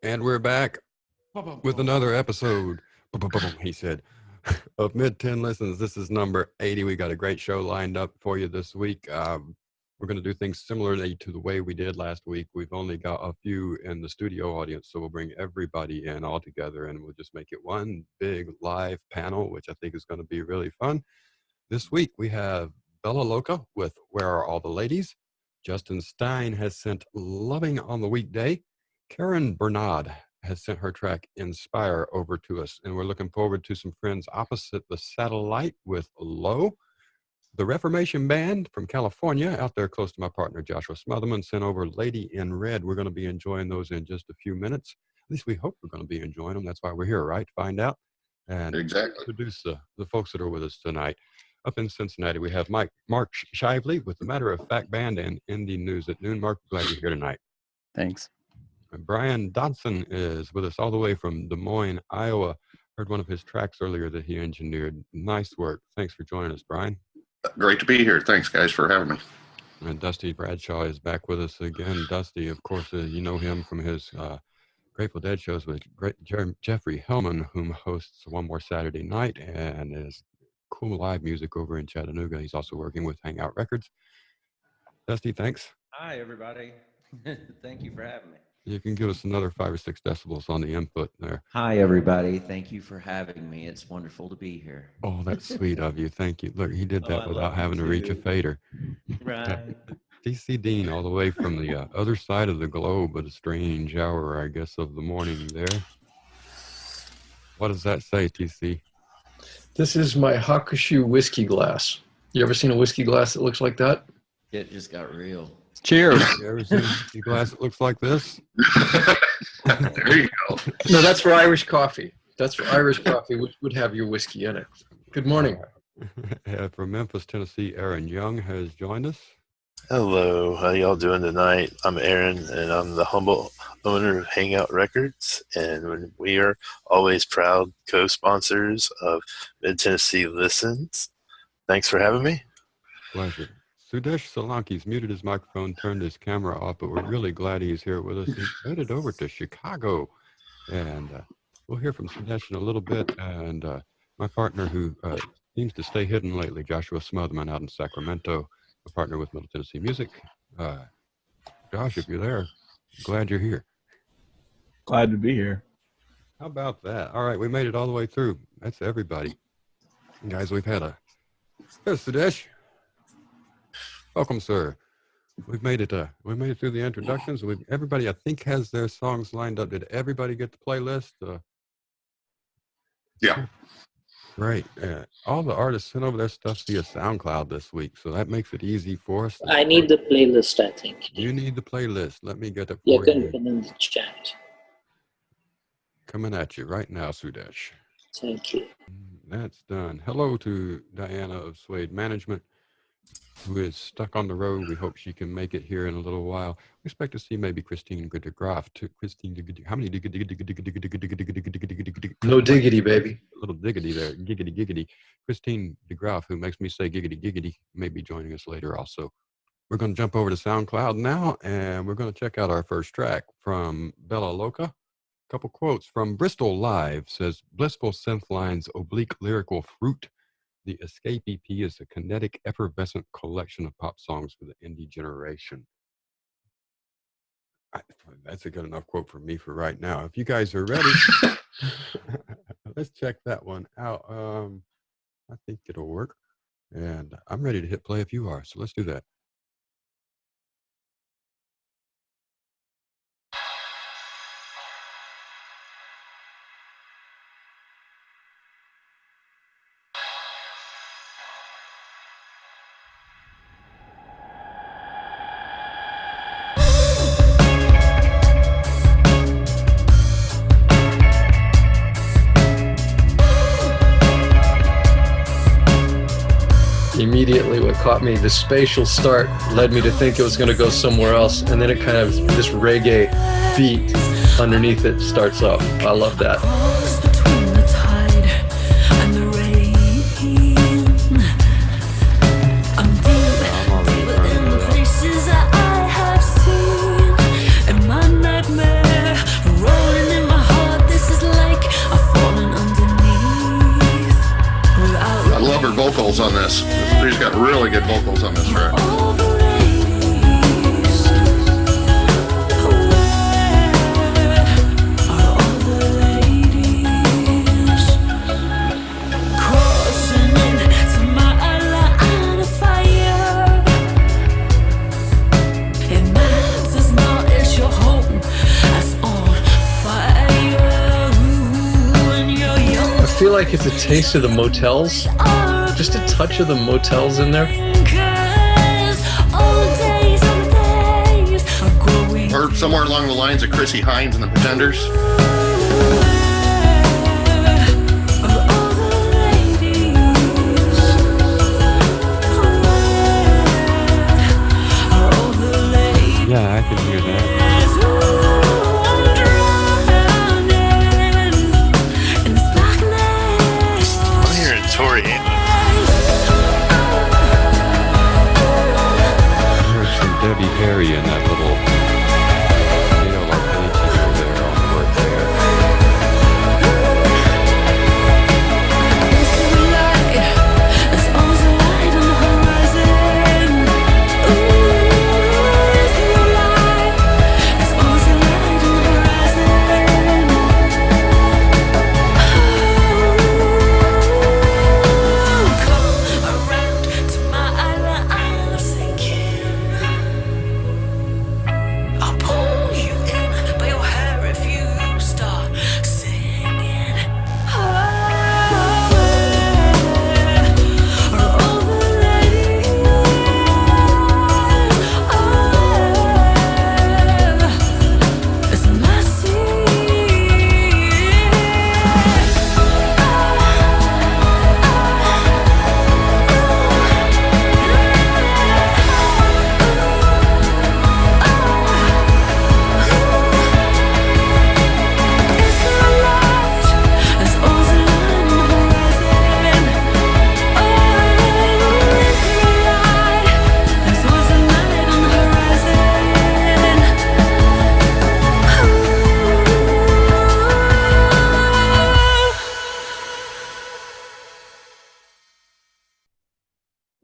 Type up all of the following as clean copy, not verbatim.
And we're back with another episode, he said, of Mid-10 This is number 80. We got a great show lined up for you this week. We're going to do things similarly to the way we did last week. We've only got a few in the studio audience, so we'll bring everybody in all together, and we'll just make it one big live panel, which I think is going to be really fun. This week, we have Bella Loka with Where Are All the Ladies? Justin Stein has sent Loving on the Weekday. Karen Bernod has sent her track Inspire over to us, and we're looking forward to some friends opposite the satellite with Low. The Reformation Band from California, out there close to my partner Joshua Smotherman, sent over Lady in Red. We're going to be enjoying those in just a few minutes. At least we hope we're going to be enjoying them. That's why we're here, right? Find out. And introduce the folks that are with us tonight. Up in Cincinnati, we have Mark Shively with the Matter of Fact Band and Indie News at Noon. Mark, glad you're here tonight. Thanks. And Brian Dodson is with us all the way from Des Moines, Iowa. Heard one of his tracks earlier that he engineered. Nice work. Thanks for joining us, Brian. Great to be here. Thanks, guys, for having me. And Dusty Bradshaw is back with us again. Dusty, of course, you know him from his Grateful Dead shows with Jeffrey Hellman, whom hosts One More Saturday Night and is cool live music over in Chattanooga. He's also working with Hangout Records. Dusty, thanks. Hi, everybody. Thank you for having me. You can give us another 5 or 6 decibels on the input there. Hi, everybody. Thank you for having me. It's wonderful to be here. Oh, that's sweet of you. Thank you. Look, he did that without having to reach a fader. Right. TC Dean, all the way from the other side of the globe at a strange hour, I guess, of the morning there. What does that say, TC? This is my Hakushu whiskey glass. You ever seen a whiskey glass that looks like that? It just got real. Cheers. You ever seen a whiskey glass that looks like this? There you go. No, that's for Irish coffee. That's for Irish coffee, which would have your whiskey in it. Good morning. From Memphis, Tennessee, Aaron Young has joined us. Hello, how y'all doing tonight? I'm Aaron, and I'm the humble owner of Hangout Records, and we are always proud co-sponsors of Mid-Tennessee Listens. Thanks for having me. Pleasure. Sudesh Solanki's muted his microphone, turned his camera off, but we're really glad he's here with us. He's headed over to Chicago, and we'll hear from Sudesh in a little bit. And my partner, who seems to stay hidden lately, Joshua Smotherman out in Sacramento, a partner with Middle Tennessee Music. Josh, if you're there, glad you're here. Glad to be here. How about that? All right, we made it all the way through. That's everybody. And guys, we've had There's Sudesh. Welcome, sir. We've made it. We made it through the introductions. Everybody, I think, has their songs lined up. Did everybody get the playlist? Yeah. Great. All the artists sent over their stuff via SoundCloud this week, so that makes it easy for us. I need the playlist, I think. You need the playlist. Let me get it for you. You. Can put in the chat. Coming at you right now, Sudesh. Thank you. That's done. Hello to Diana of Suede Management, who is stuck on the road. We hope she can make it here in a little while. We expect to see maybe Christine Graf. How many No diggity, baby. A little diggity there. Giggity, giggity. Christine DeGraff, who makes me say giggity, giggity, may be joining us later also. We're going to jump over to SoundCloud now, and we're going to check out our first track from Bella Loka. A couple quotes from Bristol Live says, blissful synth lines, oblique lyrical fruit. The Escape EP is a kinetic, effervescent collection of pop songs for the indie generation. That's a good enough quote for me for right now. If you guys are ready, let's check that one out. I think it'll work. And I'm ready to hit play if you are. So let's do that. Immediately what caught me, the spatial start led me to think it was going to go somewhere else, and then it kind of, this reggae beat underneath it starts up. I love that. Rolling vocals on this. He's got really good vocals on this track. I feel like it's a taste of the motels, just a touch of the motels in there. Or somewhere along the lines of Chrissy Hines and the Pretenders. Yeah, I can hear that. Tori Amos. I heard some Debbie Harry in that little potato arpeggio there on the word there.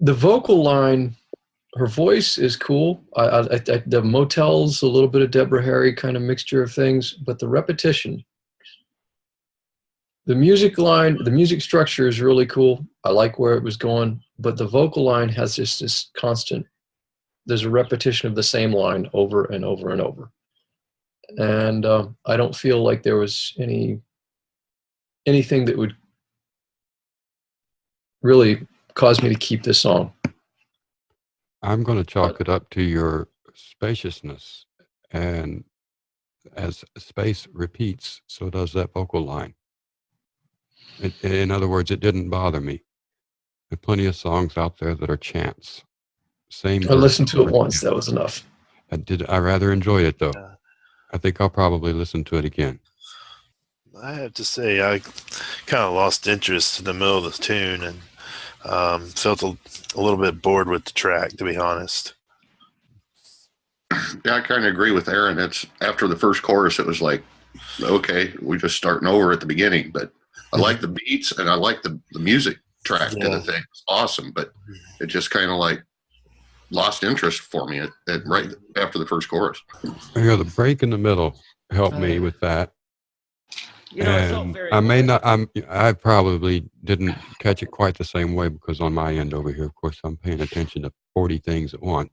The vocal line, her voice is cool. The motels, a little bit of Deborah Harry kind of mixture of things, but the repetition, the music line, the music structure is really cool. I like where it was going, but the vocal line has just this constant, there's a repetition of the same line over and over and over. And I don't feel like there was anything that would really caused me to keep this song. I'm going to chalk it up to your spaciousness. And as space repeats, so does that vocal line. In other words, it didn't bother me. There are plenty of songs out there that are chants. Same. I listened to it once. That was enough. I rather enjoyed it, though. Yeah. I think I'll probably listen to it again. I have to say, I kind of lost interest in the middle of the tune and felt a little bit bored with the track, to be honest. Yeah, I kind of agree with Aaron. It's after the first chorus, it was like, okay, we're just starting over at the beginning. But I like the beats and I like the music track to the thing. It's awesome, but it just kind of like lost interest for me at right after the first chorus. Yeah, the break in the middle helped me with that. You know, it felt And very I probably didn't catch it quite the same way because on my end over here, of course, I'm paying attention to 40 things at once.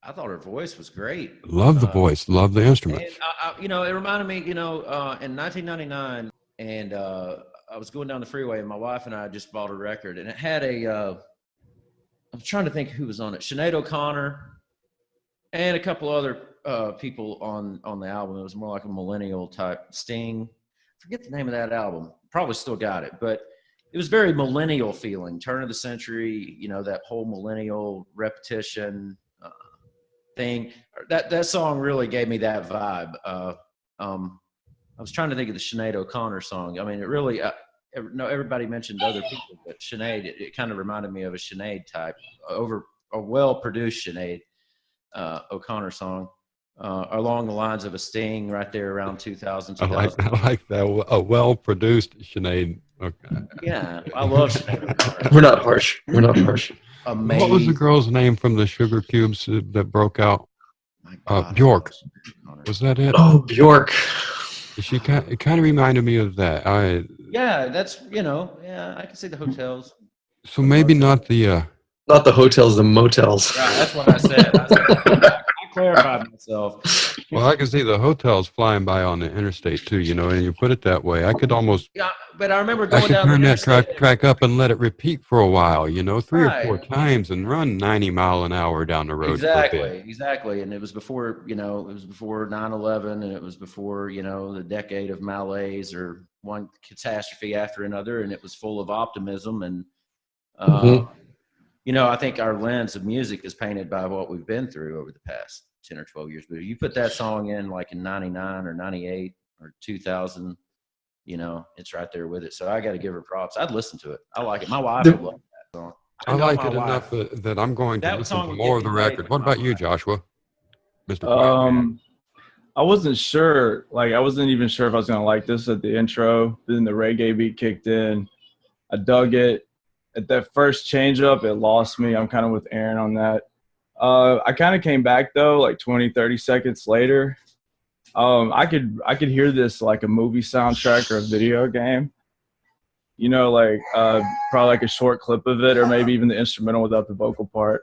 I thought her voice was great. Love the voice, love the instruments. And you know, it reminded me, you know, in 1999, and I was going down the freeway, and my wife and I just bought a record, and it had I'm trying to think who was on it. Sinead O'Connor and a couple other people on the album. It was more like a millennial type. Sting. Forget the name of that album. Probably still got it, but it was very millennial feeling. Turn of the century. You know, that whole millennial repetition thing. That song really gave me that vibe. I was trying to think of the Sinead O'Connor song. I mean, it really. No, everybody mentioned other people, but Sinead, it kind of reminded me of a Sinead type, a well-produced Sinead O'Connor song, along the lines of a Sting right there around 2000. I like that. A well-produced Sinead Okay. Yeah, I love Sinead O'Connor. We're not harsh. We're not harsh. Amazing. What was the girl's name from the Sugar Cubes that broke out? My God, I Bjork. love Sinead O'Connor. Was that it? Oh, Bjork. It kind of reminded me of that. Yeah, that's yeah, I can see the hotels. So maybe not the. Not the hotels, the motels. Yeah, that's what I said. I clarified myself. Well, I can see the hotels flying by on the interstate too. And you put it that way, I could almost. Yeah, but I remember I going could down turn the that interstate. track up and let it repeat for a while. 3 or 4 Right. times and run 90 mile an hour down the road. For a bit. Exactly. And it was before, it was before 9/11, and it was before, the decade of malaise or one catastrophe after another, and it was full of optimism. And, I think our lens of music is painted by what we've been through over the past 10 or 12 years. But if you put that song in like in 99 or 98 or 2000, it's right there with it. So I got to give her props. I'd listen to it. I like it. My wife would love that song. I like it enough that I'm going to listen to more of the record. What about you, Joshua? Mr. Quiet. I wasn't sure. Like, I wasn't even sure if I was going to like this at the intro. Then the reggae beat kicked in. I dug it. At that first change up, it lost me. I'm kind of with Aaron on that. I kind of came back, though, like 20, 30 seconds later. I could hear this like a movie soundtrack or a video game. Probably like a short clip of it, or maybe even the instrumental without the vocal part.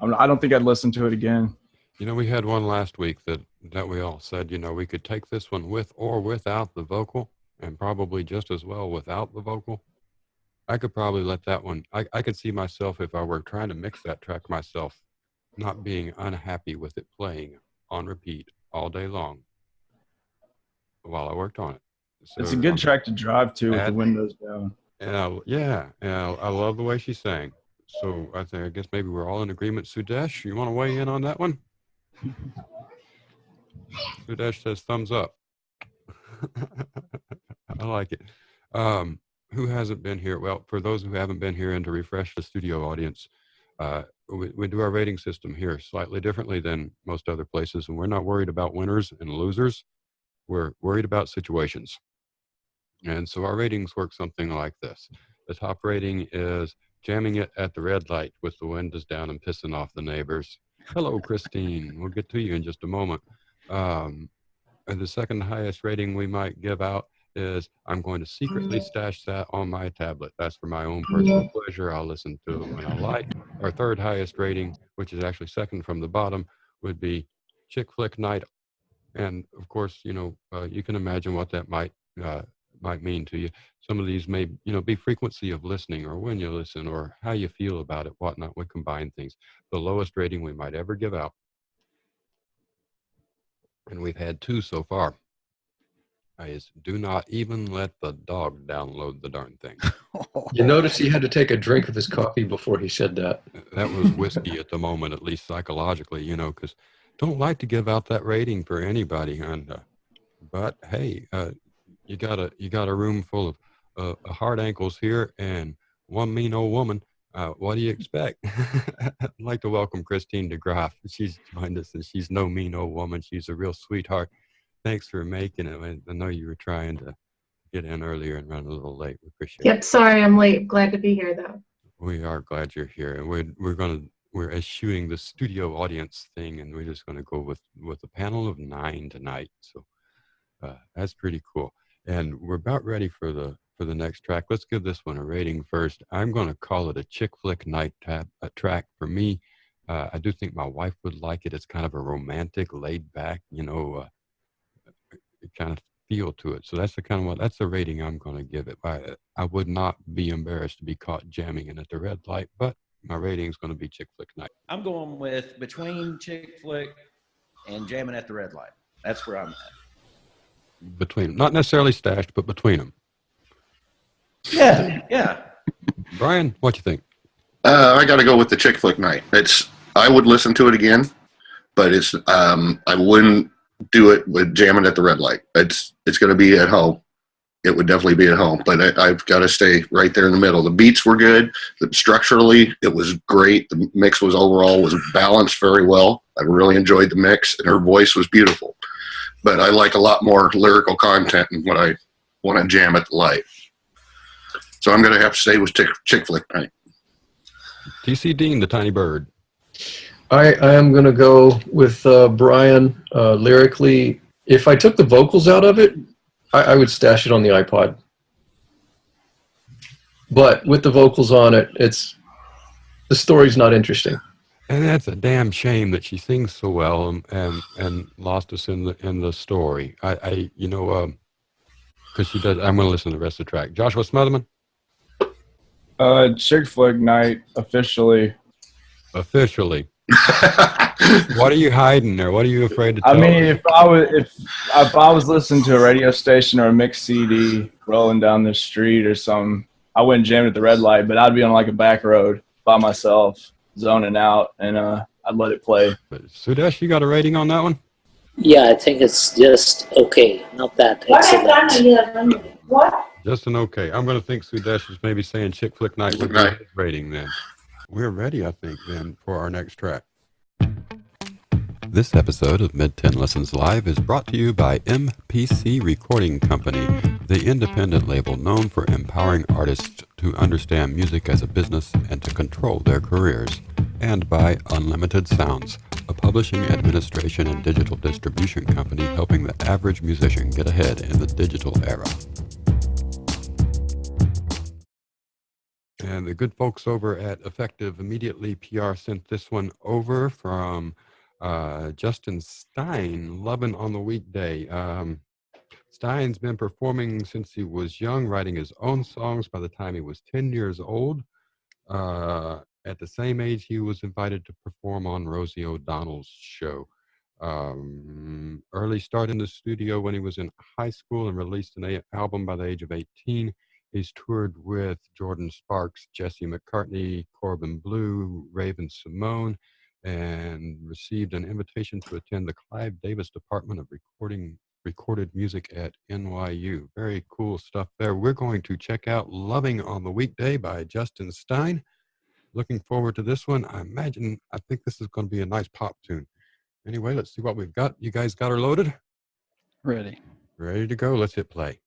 I don't think I'd listen to it again. We had one last week that we all said, we could take this one with or without the vocal, and probably just as well without the vocal. I could probably let that one, I could see myself, if I were trying to mix that track myself, not being unhappy with it playing on repeat all day long while I worked on it. So It's a good track to drive to with the windows down. And I love the way she sang. So I guess maybe we're all in agreement. Sudesh, you want to weigh in on that one? Sudesh says thumbs up. I like it. Who hasn't been here? Well, for those who haven't been here, and to refresh the studio audience, we do our rating system here slightly differently than most other places, and we're not worried about winners and losers. We're worried about situations. And so our ratings work something like this. The top rating is jamming it at the red light with the windows down and pissing off the neighbors. Hello, Christine. We'll get to you in just a moment. And the second highest rating we might give out is I'm going to secretly stash that on my tablet. That's for my own personal pleasure. I'll listen to it when I like. Our third highest rating, which is actually second from the bottom, would be Chick Flick Night. And of course, you can imagine what that might mean to you. Some of these may, be frequency of listening, or when you listen, or how you feel about it, whatnot. We combine things. The lowest rating we might ever give out, and we've had 2 so far, is do not even let the dog download the darn thing. You notice he had to take a drink of his coffee before he said that. That was whiskey at the moment, at least psychologically, because don't like to give out that rating for anybody. And but hey, you got a room full of hard ankles here and one mean old woman. What do you expect? I'd like to welcome Christine DeGraff. She's joined us, and she's no mean old woman. She's a real sweetheart. Thanks for making it. I know you were trying to get in earlier and run a little late. We appreciate it. Yep, sorry I'm late. Glad to be here though. We are glad you're here, and we're eschewing the studio audience thing, and we're just gonna go with a panel of 9 tonight. So that's pretty cool. And we're about ready for the next track. Let's give this one a rating first. I'm going to call it a Chick Flick Night track for me. I do think my wife would like it. It's kind of a romantic, laid back, kind of feel to it. So that's that's the rating I'm going to give it. I would not be embarrassed to be caught jamming it at the red light, but my rating is going to be Chick Flick Night. I'm going with between Chick Flick and jamming at the red light. That's where I'm at. Between, not necessarily stashed, but between them. Yeah. Brian, what you think? I got to go with the Chick Flick Night. I would listen to it again, but I wouldn't do it with jamming at the red light. It's going to be at home. It would definitely be at home, but I've got to stay right there in the middle. The beats were good. Structurally, it was great. The mix was balanced very well. I really enjoyed the mix, and her voice was beautiful. But I like a lot more lyrical content in what I want to jam at the light. So I'm going to have to stay with Chick Flick Night. TC Dean, the tiny bird. I am going to go with Brian lyrically. If I took the vocals out of it, I would stash it on the iPod. But with the vocals on it, the story's not interesting. And that's a damn shame that she sings so well and lost us in the story. Because she does. I'm going to listen to the rest of the track. Joshua Smotherman. Chick Flick Night officially. Officially. What are you hiding there? What are you afraid to tell I mean, us? if I was listening to a radio station or a mixed CD rolling down the street or something, I wouldn't jam at the red light, but I'd be on like a back road by myself, zoning out, and I'd let it play. Sudesh, you got a rating on that one? Yeah, I think it's just okay, not that excellent. What? Just an okay. I'm going to think Sudesh is maybe saying Chick Flick Night would be his rating then. We're ready, I think, then, for our next track. This episode of Mid-10 Live is brought to you by MPC Recording Company, the independent label known for empowering artists to understand music as a business and to control their careers, and by Unlimited Sounds, a publishing, administration, and digital distribution company helping the average musician get ahead in the digital era. And the good folks over at Effective Immediately PR sent this one over from Justin Stein, Lovin' on the Weekday. Stein's been performing since he was young, writing his own songs by the time he was 10 years old. At the same age, he was invited to perform on Rosie O'Donnell's show. Early start in the studio when he was in high school and released an album by the age of 18. He's toured with Jordan Sparks, Jesse McCartney, Corbin Bleu, Raven Simone, and received an invitation to attend the Clive Davis Department of Recorded Music at NYU. Very cool stuff there. We're going to check out Loving on the Weekday by Justin Stein. Looking forward to this one. I think this is going to be a nice pop tune. Anyway, let's see what we've got. You guys got her loaded? Ready. Ready to go. Let's hit play.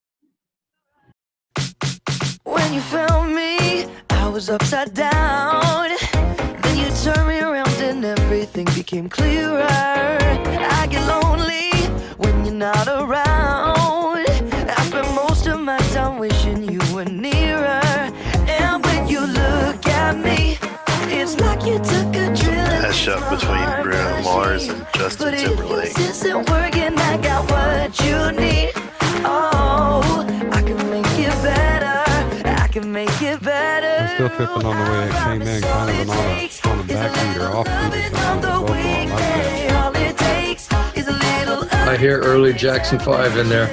When you found me, I was upside down. Then you turned me around and everything became clearer. I get lonely when you're not around. I spend most of my time wishing you were nearer. And when you look at me, it's like you took a drill. Mashup between Bruno Mars and Justin Timberlake. But it isn't working, I got what you need. Oh, I can make it better. I can make it better. I'm still tripping on the way it came in, kind of on the backbeat or offbeat or something. The vocal, I like that. I hear early Jackson 5 in there.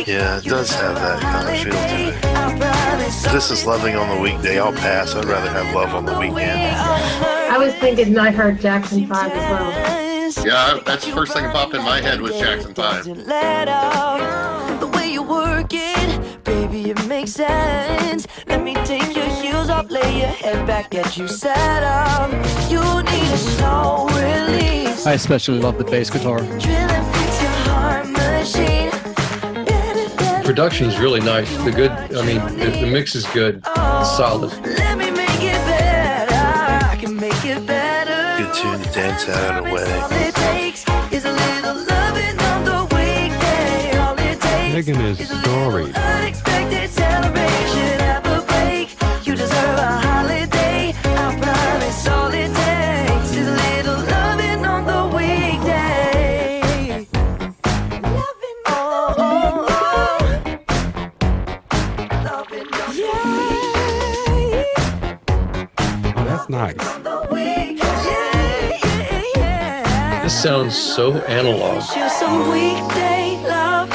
Yeah, it does have that kind of feel to it. This is Loving on the Weekday. I'll pass. I'd rather have Love on the Weekend. I was thinking I heard Jackson 5 as well. Yeah, that's the first thing that popped in my head was Jackson 5. The way you work it, baby, it makes sense. Let me take your heels off, lay your head back, get you set up. You need a slow release. I especially love the bass guitar. Drill and fix your heart machine. Production is really nice. The mix is good. It's solid. Let me make it better. I can make it better. Good tune to dance out at a wedding. All it takes is a little loving on the weekday. All it takes Digging his story. unexpected celebration. Have a break. You deserve a holiday. I promise. All it takes is a little loving on the weekday. Loving on the Oh, that's nice. This sounds so analog. Just some weekday love.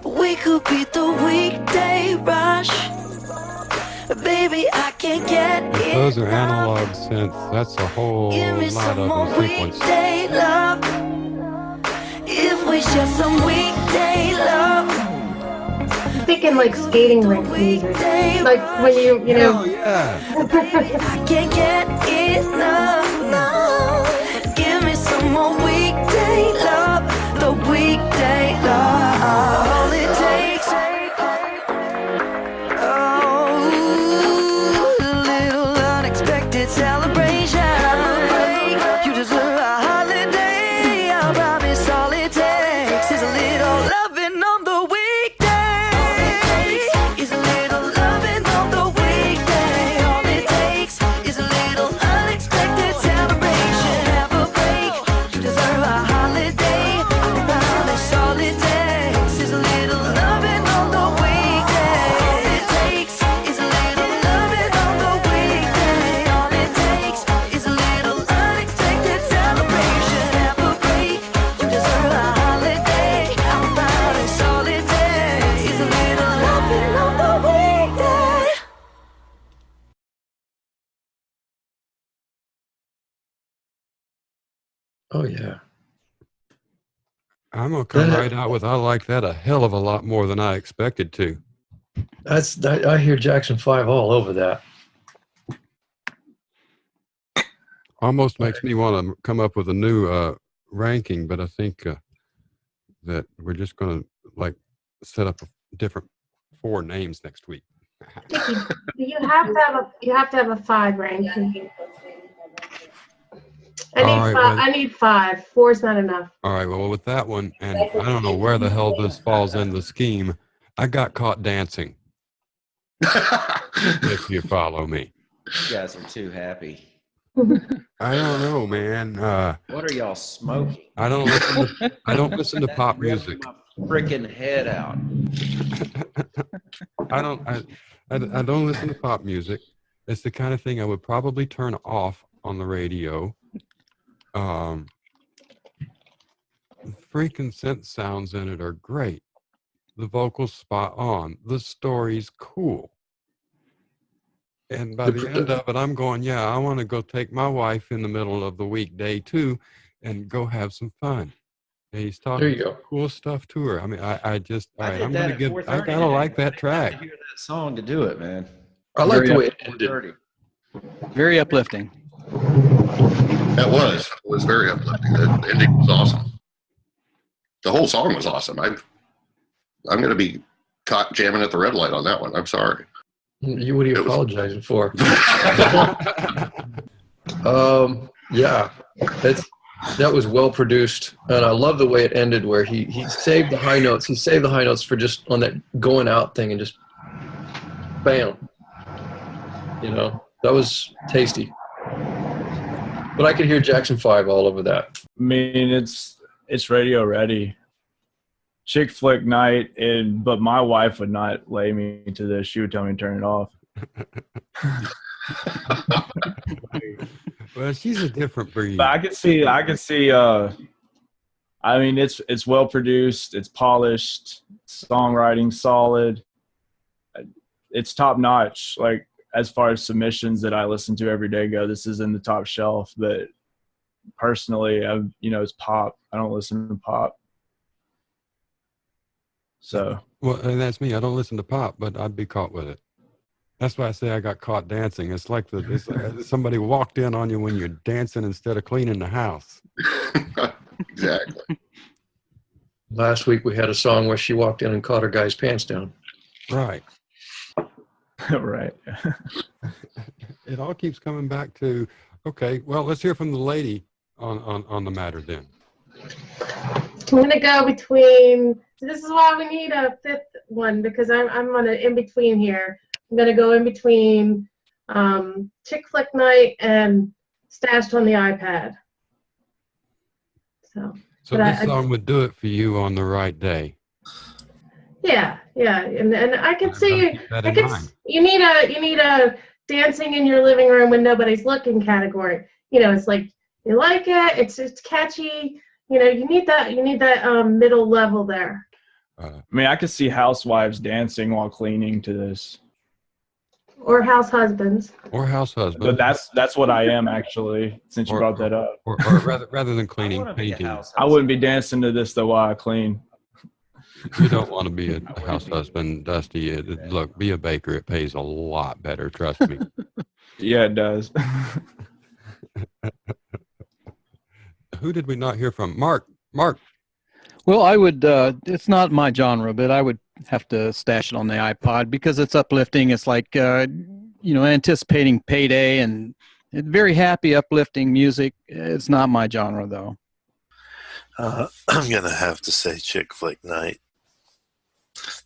We could beat the weekday rush. Baby, I can't get it. Those are analog synths. That's a whole Give me lot some more of sequence. weekday love. If we share some weekday love. I'm thinking like skating rink music. Like when you know. Oh, yeah. I can't get enough, no. Give me some more weekday love. The weekday love. All it takes Oh yeah. I'm gonna come right out with I like that a hell of a lot more than I expected to. I hear Jackson 5 all over that. Almost makes me want to come up with a new ranking, but I think that we're just gonna like set up a different 4 names next week. You have to have a 5 ranking. I need 5. 4's not enough. All right, well, with that one, and I don't know where the hell this falls in the scheme, I got caught dancing. If you follow me. You guys are too happy. I don't know, man. What are y'all smoking? I don't listen to pop music. My freaking head out. I don't listen to pop music. It's the kind of thing I would probably turn off on the radio. The freaking synth sounds in it are great. The vocals spot on. The story's cool. And by the end of it, I'm going, yeah, I want to go take my wife in the middle of the weekday too and go have some fun. And he's talking cool stuff to her. I mean, I just, all right, I'm going to give, I got to like that track. I hear that song to do it, man. I like the way it ended. Very uplifting. That was very uplifting. The ending was awesome. The whole song was awesome. I'm going to be caught jamming at the red light on that one. I'm sorry. What are you apologizing for? Yeah, that was well produced, and I love the way it ended, where he saved the high notes. He saved the high notes for just on that going out thing, and just bam. You know, that was tasty. But I could hear Jackson 5 all over that. I mean, it's radio ready. Chick flick night, but my wife would not lay me to this. She would tell me to turn it off. Well, she's a different breed. But I can see. I mean, it's well produced. It's polished. Songwriting solid. It's top notch. Like as far as submissions that I listen to every day go, this is in the top shelf. But personally, it's pop. I don't listen to pop. So well, and that's me. I don't listen to pop, but I'd be caught with it. That's why I say I got caught dancing. It's like somebody walked in on you when you're dancing instead of cleaning the house. Exactly. Last week we had a song where she walked in and caught her guy's pants down. Right. Right. It all keeps coming back to, okay, well, let's hear from the lady on the matter then. I'm going to go between, so this is why we need a fifth one, because I'm on an in-between here. I'm going to go in between Chick Flick Night and Stashed on the iPad. So this song would do it for you on the right day. Yeah, and I can see you need a dancing in your living room when nobody's looking category. You know, it's like you like it, it's catchy. You know, you need that middle level there. I mean, I could see housewives dancing while cleaning to this. Or house husbands. But that's what I am actually, since you brought that up. Or rather than cleaning, painting. I wouldn't be dancing to this though while I clean. You don't want to be a house husband, Dusty. Look, be a baker. It pays a lot better. Trust me. Yeah, it does. Who did we not hear from? Mark. Well, I would, it's not my genre, but I would have to stash it on the iPod because it's uplifting. It's like, anticipating payday and very happy, uplifting music. It's not my genre, though. I'm going to have to say Chick Flick Night.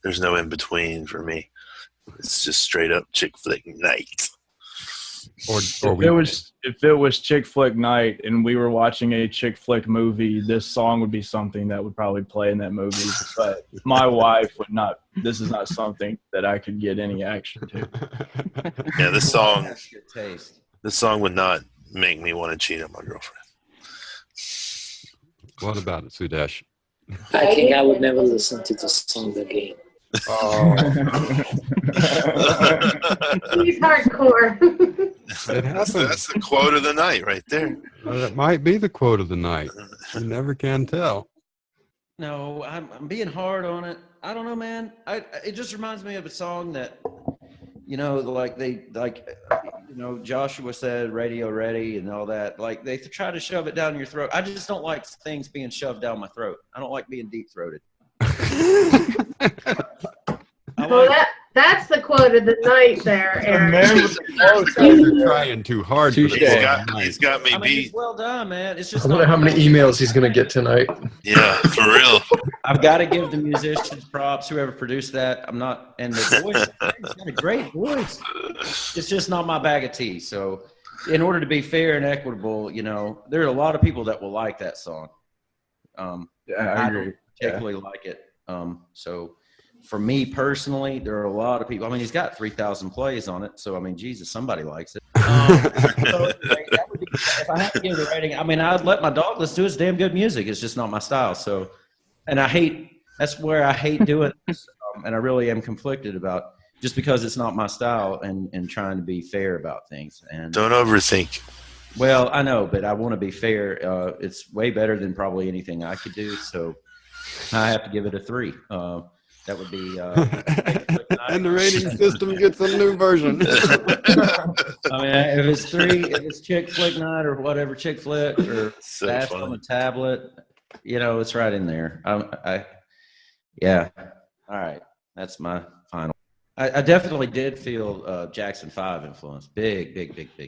There's no in between for me. It's just straight up Chick Flick Night. If it was Chick Flick Night and we were watching a Chick Flick movie, this song would be something that would probably play in that movie. But my wife would not. This is not something that I could get any action to. Yeah, this song. That's good taste. This song would not make me want to cheat on my girlfriend. What about it, Sudesh? I think I would never listen to this song again. Oh. He's hardcore. It That's happens. the quote of the night right there. It might be the quote of the night. You never can tell. No, I'm being hard on it. I don't know, man. It just reminds me of a song that, Joshua said, radio ready and all that. Like they try to shove it down your throat. I just don't like things being shoved down my throat. I don't like being deep throated. That's the quote of the night there, Aaron. You're trying too hard. For the He's got me beat. It's well done, man. It's just. I wonder how many emails he's going to get tonight. Yeah, for real. I've got to give the musicians props, whoever produced that. I'm not, and the voice, he's got a great voice. It's just not my bag of tea. So, in order to be fair and equitable, there are a lot of people that will like that song. I agree. don't particularly like it. So, for me personally, there are a lot of people. I mean, he's got 3,000 plays on it. So, I mean, Jesus, somebody likes it. So that would be, if I had to give it a rating, I mean, I'd let my dog listen to it. It's damn good music. It's just not my style. So, and that's where I hate doing this. And I really am conflicted about just because it's not my style and trying to be fair about things. And don't overthink. Well, I know, but I want to be fair. It's way better than probably anything I could do. So I have to give it a 3. That would be. And the rating system gets a new version. I mean, if it's 3, if it's Chick Flick Night or whatever, Chick Flick or Fast on the Tablet, it's right in there. Yeah. All right. That's my final. I definitely did feel Jackson 5 influence. Big influence.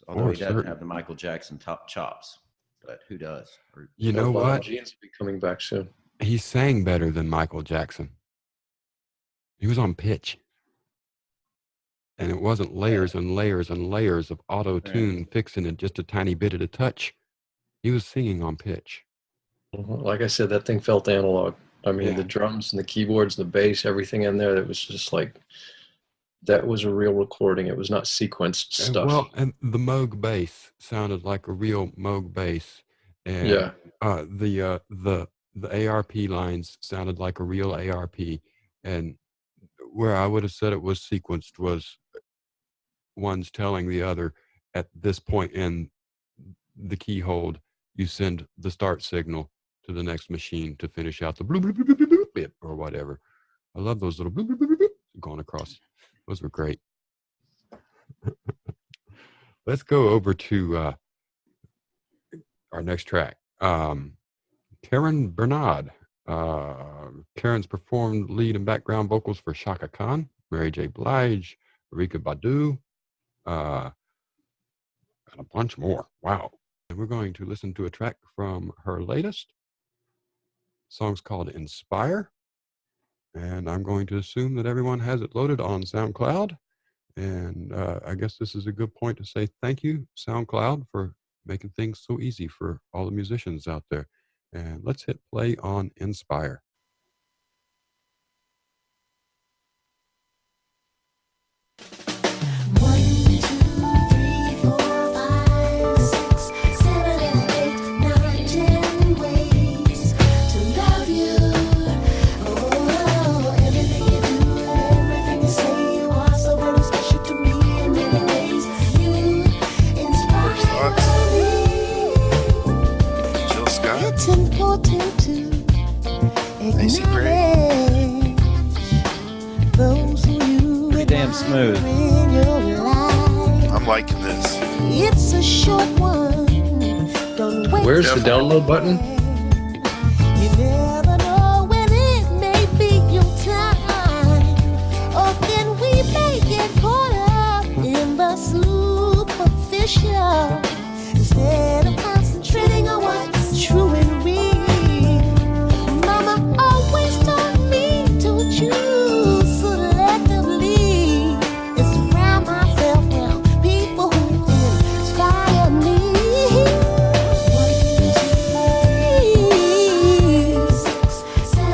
Although he doesn't have the Michael Jackson top chops, but who does? You know what? Jeans will be coming back soon. He sang better than Michael Jackson. He was on pitch. And it wasn't layers and layers and layers of auto-tune fixing it just a tiny bit at a touch. He was singing on pitch. Like I said, that thing felt analog. I mean, the drums and the keyboards, the bass, everything in there, that was just like, that was a real recording. It was not sequenced stuff. Well, and the Moog bass sounded like a real Moog bass. And the ARP lines sounded like a real ARP. And where I would have said it was sequenced was one's telling the other, at this point in the key hold, you send the start signal to the next machine to finish out the bloop, bloop, bloop, bloop, bloop bit or whatever. I love those little bloop, bloop, bloop, bloop going across. Those were great. Let's go over to our next track. Karen Bernod. Karen's performed lead and background vocals for Chaka Khan, Mary J. Blige, Erykah Badu, and a bunch more. Wow. And we're going to listen to a track from her latest. Song's called Inspire. And I'm going to assume that everyone has it loaded on SoundCloud. And I guess this is a good point to say thank you, SoundCloud, for making things so easy for all the musicians out there. And let's hit play on Inspire. Pretty damn smooth. I'm liking this. It's a short one. Where's the download button? You never know when it may be your time. Or can we may get caught up in the superficial instead of concentrating on what's true and real. Mama always taught me to choose selectively and surround myself around people who inspire me.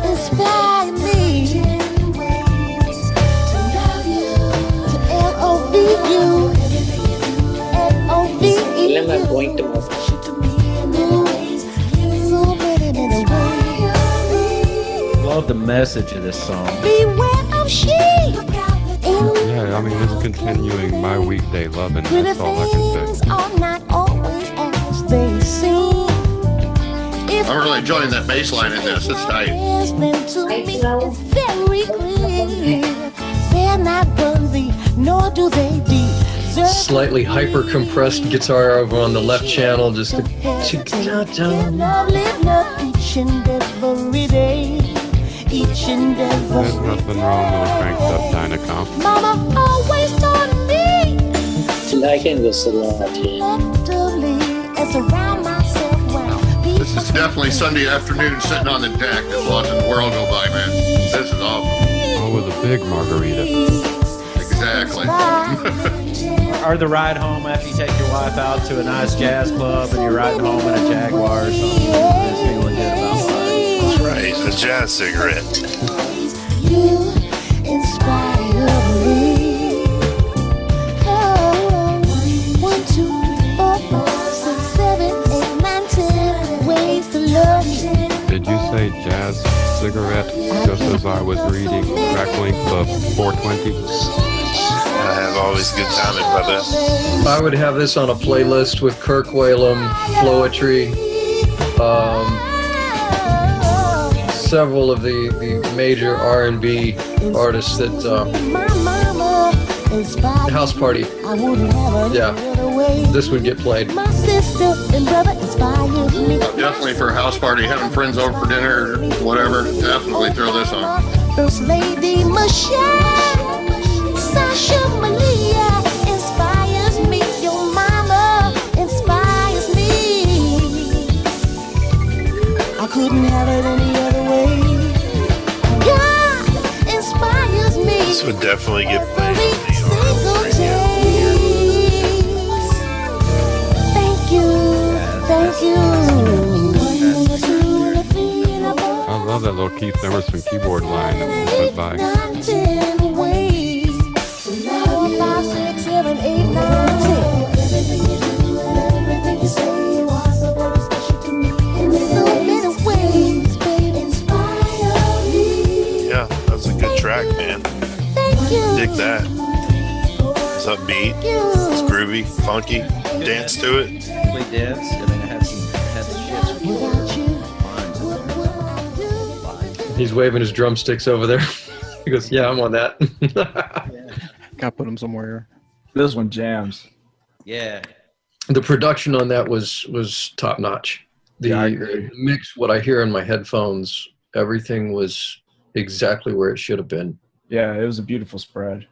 Inspire me to L-O-V-U. L-O-V-E. When I'm going to move. love the message of this song. Beware of sheep. Yeah, I mean, it's continuing my weekday loving. That's all I can say. Are not always as they seem. I'm really enjoying that bass line in this. It's tight. It's very clear. They're not worthy, nor do they deserve. Slightly hyper compressed guitar over on the left channel, just Love, live, love each and every day. Each and every There's nothing wrong with a cranked up Dynacomp. Mama always taught me Liking this a lot, yeah. collectively as around myself round. This is definitely Sunday afternoon sitting on the deck just watching the world go by, man. This is awesome. Oh, with a big margarita. Exactly. Or the ride home after you take your wife out to a nice jazz club and you're riding home in a Jaguar or something. Just feeling good about life. That's right, a jazz cigarette. You inspire me. Oh, 1, 2, 4, 5, 6, 7, 8, 9, 10 ways to love you. Did you say jazz cigarette just as I was reading Crackling Club 420? I have always good timing, brother. I would have this on a playlist with Kirk Whalum, Floetry, several of the major R&B artists that House Party. Yeah, this would get played. My sister and brother inspires me. Definitely for a house party, having friends over for dinner or whatever, definitely throw this on. First Lady Michelle, Sasha Malia inspires me. Your mama inspires me. I couldn't have it any other way. God inspires me. This would definitely get played on the Thank you. Thank you. I love that little Keith Emerson keyboard line that went by. 9, 10 ways. 4, 5, 6, 7, 8, 9, 10. Everything you do and everything you say was so very special to me. In so many ways, baby, inspire me. Yeah, that's a good track, man. Thank you. Dig that. It's upbeat, it's groovy, funky. Dance to it. Complete dance. I mean, I had some shits. Without you, He's waving his drumsticks over there. He goes, yeah, I'm on that. Gotta put them somewhere. This one jams. Yeah. The production on that was top notch. Yeah, I The agree. mix, what I hear in my headphones, everything was exactly where it should have been. Yeah, it was a beautiful spread.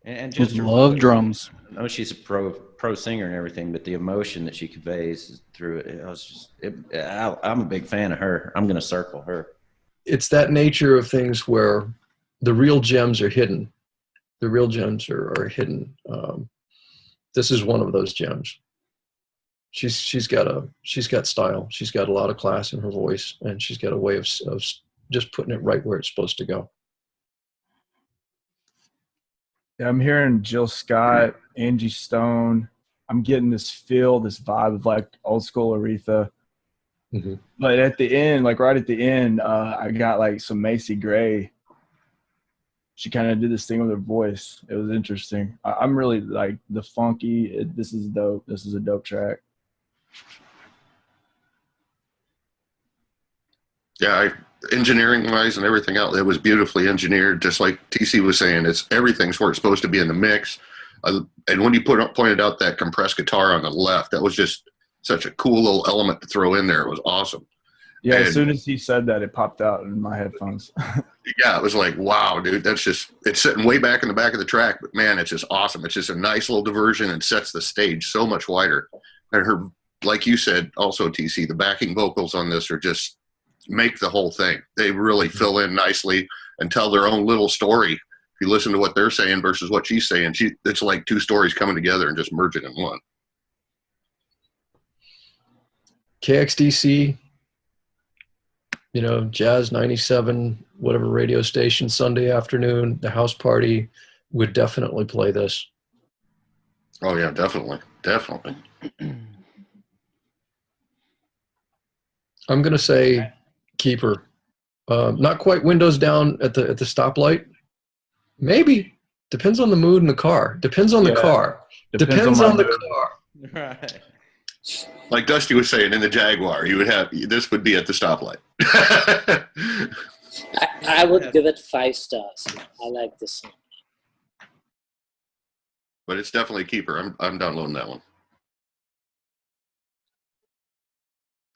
And Just just love drums. I know she's a pro singer and everything, but the emotion that she conveys through it, it was just. I'm a big fan of her. I'm gonna circle her. It's that nature of things where the real gems are hidden. The real gems are hidden. This is one of those gems. She's got style. She's got a lot of class in her voice, and she's got a way of just putting it right where it's supposed to go. Yeah, I'm hearing Jill Scott, Angie Stone. I'm getting this feel, this vibe of like old school Aretha. Mm-hmm. But at the end, like right at the end, I got like some Macy Gray. She kind of did this thing with her voice. It was interesting. I'm really like the funky. This is dope. This is a dope track. Yeah, engineering wise and everything else, it was beautifully engineered. Just like TC was saying, everything's where it's supposed to be in the mix. And when you pointed out that compressed guitar on the left, that was just such a cool little element to throw in there. It was awesome. Yeah, And as soon as he said that, it popped out in my headphones. yeah, it was like, wow, dude, it's sitting way back in the back of the track, but man, it's just awesome. It's just a nice little diversion and sets the stage so much wider. And her, like you said, also TC, the backing vocals on this are just make the whole thing. They really fill in nicely and tell their own little story. If you listen to what they're saying versus what she's saying, it's like two stories coming together and just merging in one. KXDC, Jazz 97, whatever radio station, Sunday afternoon, the house party would definitely play this. Oh yeah, definitely. Definitely. I'm going to say keep her. Not quite windows down at the stoplight. Maybe. Depends on the mood in the car. Depends on the car. Depends on the car. Right. Like Dusty was saying, in the Jaguar, this would be at the stoplight. I would give it 5 stars. I like this song. But it's definitely a keeper. I'm downloading that one.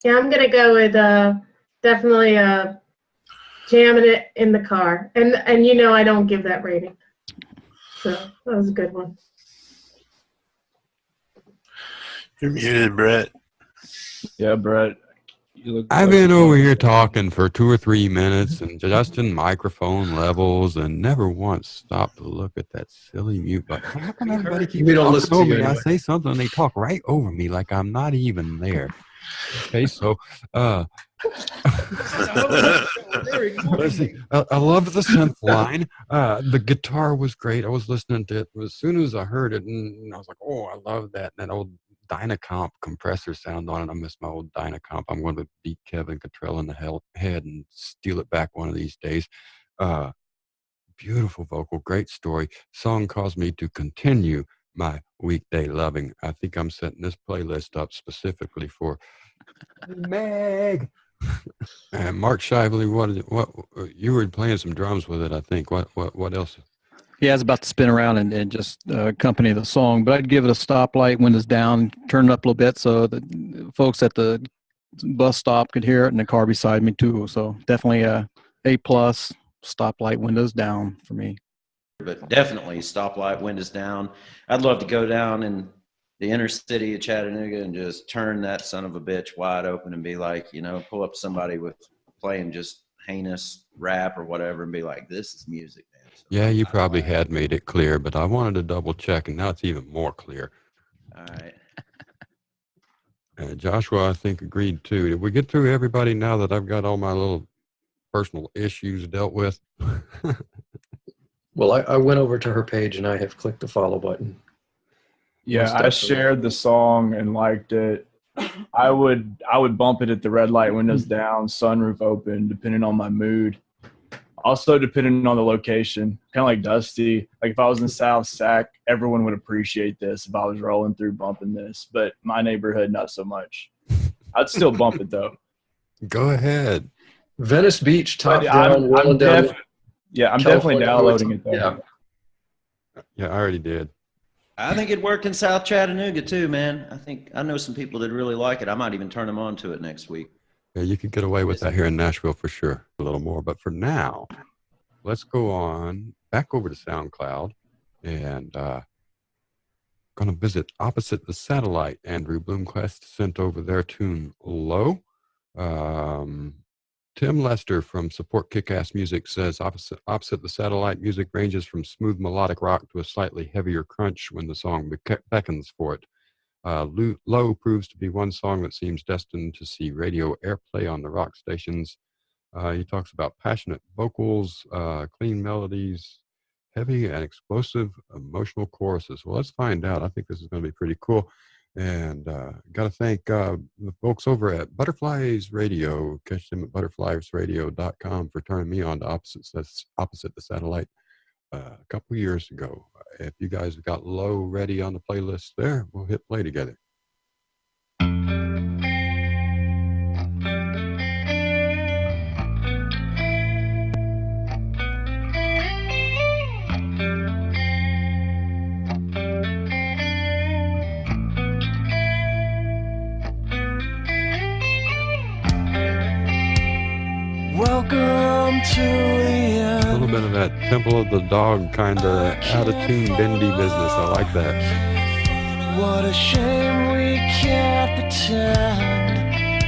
Yeah, I'm gonna go with definitely jamming it in the car, and I don't give that rating, so that was a good one. You're muted, Bret. Yeah, Bret. I've been over here talking for 2 or 3 minutes and adjusting microphone levels and never once stopped to look at that silly mute button. How come everybody keeps We don't talking listen to over you me? I anyway. say something and they talk right over me like I'm not even there. Okay, so let's see. I love the synth line. The guitar was great. I was listening to it as soon as I heard it, and I was like, "Oh, I love that." And that old Dynacomp compressor sound on it. I miss my old Dynacomp. I'm going to beat Kevin Cottrell in the head and steal it back one of these days. Beautiful vocal, great story. Song caused me to continue my weekday loving. I think I'm setting this playlist up specifically for Meg. And Mark Shively, what you were playing some drums with it, I think. What else? Yeah, I was about to spin around and just accompany the song, but I'd give it a stoplight, windows down, turn it up a little bit so the folks at the bus stop could hear it, and the car beside me too. So definitely a A+, stoplight, windows down for me. But definitely stoplight, windows down. I'd love to go down in the inner city of Chattanooga and just turn that son of a bitch wide open and be like, pull up somebody with playing just heinous rap or whatever and be like, this is music, man. So Yeah, you probably had made it clear, but I wanted to double check, and now it's even more clear. all right. Joshua, I think, agreed too. Did we get through everybody now that I've got all my little personal issues dealt with? Well, I went over to her page and I have clicked the follow button. Yeah, Most I definitely. shared the song and liked it. I would bump it at the red light, windows down, sunroof open, depending on my mood. Also, depending on the location, kind of like Dusty. Like if I was in South Sac, everyone would appreciate this if I was rolling through bumping this. But my neighborhood, not so much. I'd still bump it though. Go ahead. Venice Beach, top But down, rolling down. I'm definitely California downloading it though. Yeah. Yeah, I already did. I think it worked in South Chattanooga too, man. I know some people that really like it. I might even turn them on to it next week. Yeah, you could get away with that here in Nashville for sure, a little more. But for now, let's go on back over to SoundCloud and going to visit Opposite the Satellite. Andrew Bloomquest sent over their tune Low. Tim Lester from Support Kick-Ass Music says opposite the Satellite, music ranges from smooth melodic rock to a slightly heavier crunch when the song beckons for it. Low proves to be one song that seems destined to see radio airplay on the rock stations. He talks about passionate vocals, clean melodies, heavy and explosive emotional choruses. Well, let's find out. I think this is going to be pretty cool. And got to thank the folks over at Butterflies Radio. Catch them at butterfliesradio.com for turning me on to Opposite the Satellite a couple years ago. If you guys have got Low ready on the playlist there, we'll hit play together. Welcome to the A little end. bit of that Temple of the Dog kind of out-of-tune bendy business. I like that. What a shame we can't pretend.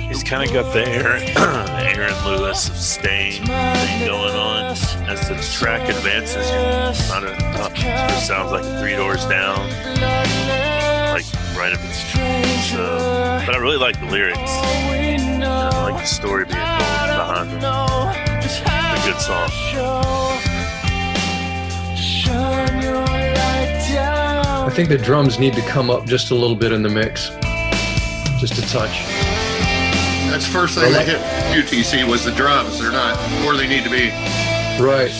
He's kind of got the Aaron Lewis of Stein thing going on. As the track advances, it sounds like 3 Doors Down, like right up. So, but I really like the lyrics. I like the story being told behind them. It's a good song. I think the drums need to come up just a little bit in the mix. Just a touch. That's the first thing that hit UTC was the drums. They're not where they need to be. Right.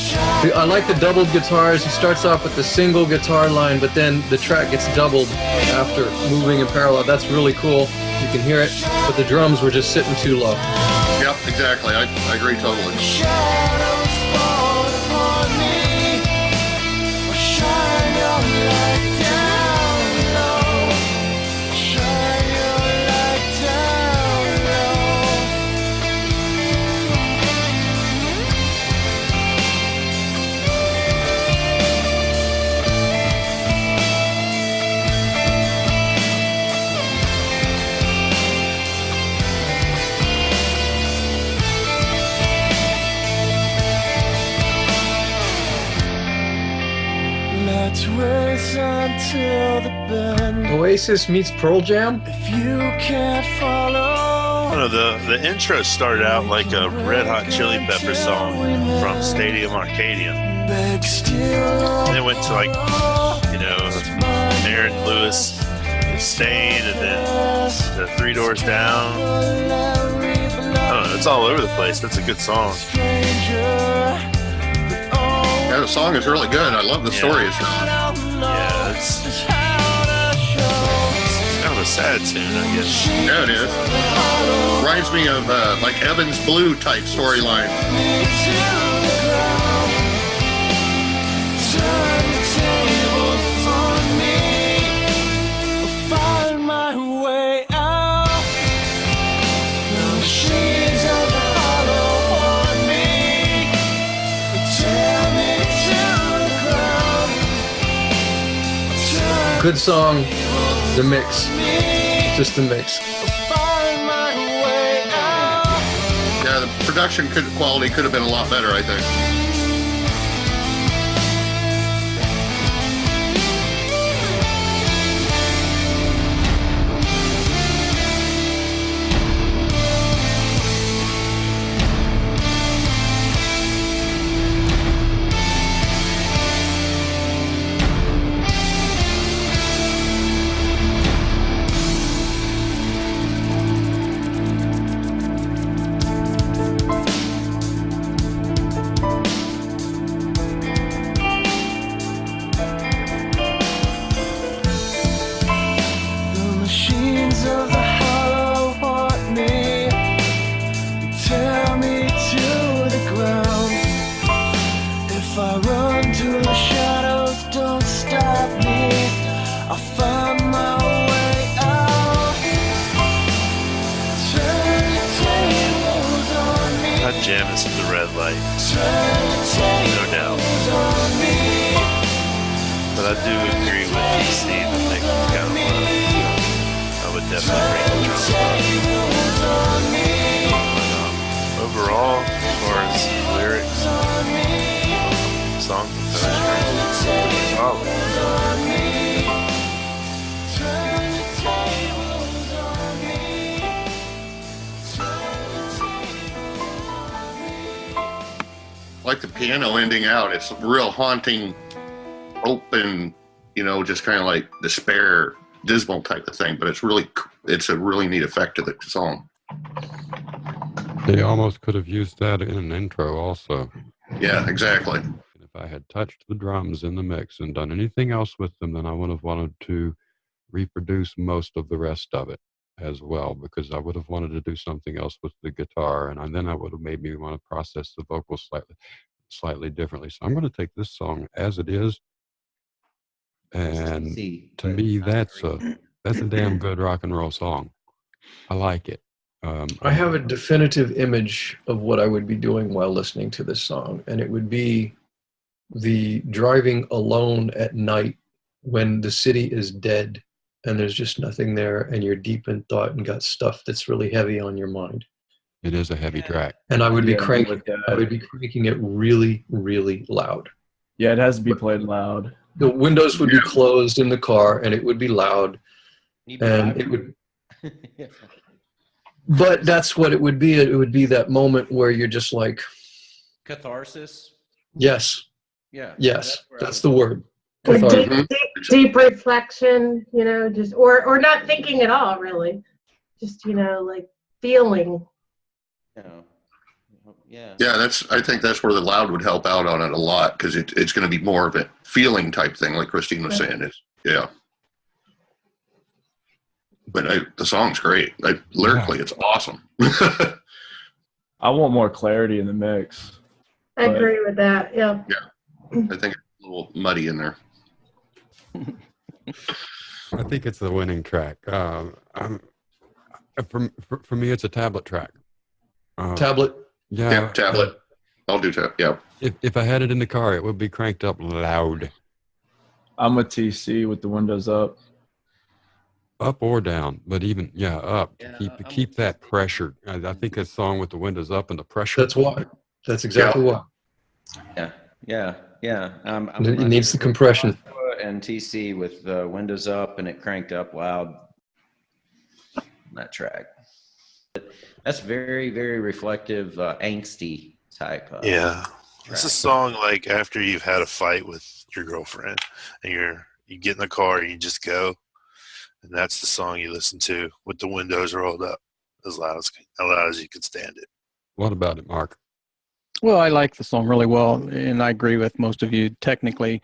I like the doubled guitars. He starts off with the single guitar line, but then the track gets doubled after moving in parallel. That's really cool. You can hear it, but the drums were just sitting too low. Yep, exactly. I agree totally. Oasis meets Pearl Jam? If you can't follow. I don't know, the intro started out like a Red Hot Chili Pepper song from Stadium Arcadium. And it went to like, you know, Aaron Lewis, Stein, and then the Three Doors Down. I don't know, it's all over the place. That's a good song. Yeah, the song is really good. I love the story it's telling. Yeah, it's kind of a sad tune, I guess. Yeah, it is. Reminds me of like Evan's Blue type storyline. Good song, the mix, just the mix. Yeah, the production quality could have been a lot better, I think. Jamming to the red light, no doubt. But I do agree with DC that they kind of I would definitely bring the drums up. But overall, as far as lyrics, song composure, it's solid. Like the piano ending out, it's a real haunting, open, you know, just kind of like despair, dismal type of thing. But it's a really neat effect to the song. They almost could have used that in an intro also. Yeah, exactly. If I had touched the drums in the mix and done anything else with them, then I would have wanted to reproduce most of the rest of it as well, because I would have wanted to do something else with the guitar, and then I would have made me want to process the vocals slightly differently. So I'm going to take this song as it is, and to me, that's a damn good rock and roll song. I like it. I have a definitive image of what I would be doing while listening to this song, and it would be the driving alone at night when the city is dead and there's just nothing there, and you're deep in thought and got stuff that's really heavy on your mind. It is a heavy track. And I would be cranking it really, really loud. Yeah, it has to be played loud. The windows would be closed in the car, and it would be loud. And it would. But that's what it would be. It would be that moment where you're just like. Catharsis. Yes. Yeah. Yes, that's the word. Deep reflection, you know, just or not thinking at all, really. Just, you know, like feeling. Yeah. Yeah, I think that's where the loud would help out on it a lot, because it's going to be more of a feeling type thing, like Christine was saying. Yeah. But the song's great. Lyrically, it's awesome. I want more clarity in the mix. I agree with that. Yeah. Yeah. I think it's a little muddy in there. I think it's the winning track. For me, it's a tablet track. Tablet. Yeah, tablet. I'll do tablet. Yeah. If I had it in the car, it would be cranked up loud. I'm a TC with the windows up. Up or down, but even up to Yeah, keep that pressure. I think a song with the windows up and the pressure. That's why. That's exactly why. Yeah. It needs the compression. And TC with the windows up and it cranked up loud on that track. That's very, very reflective, angsty type. Yeah. It's a song like after you've had a fight with your girlfriend and you get in the car and you just go, and that's the song you listen to with the windows rolled up as loud as you can stand it. What about it, Mark? Well, I like the song really well, and I agree with most of you. Technically,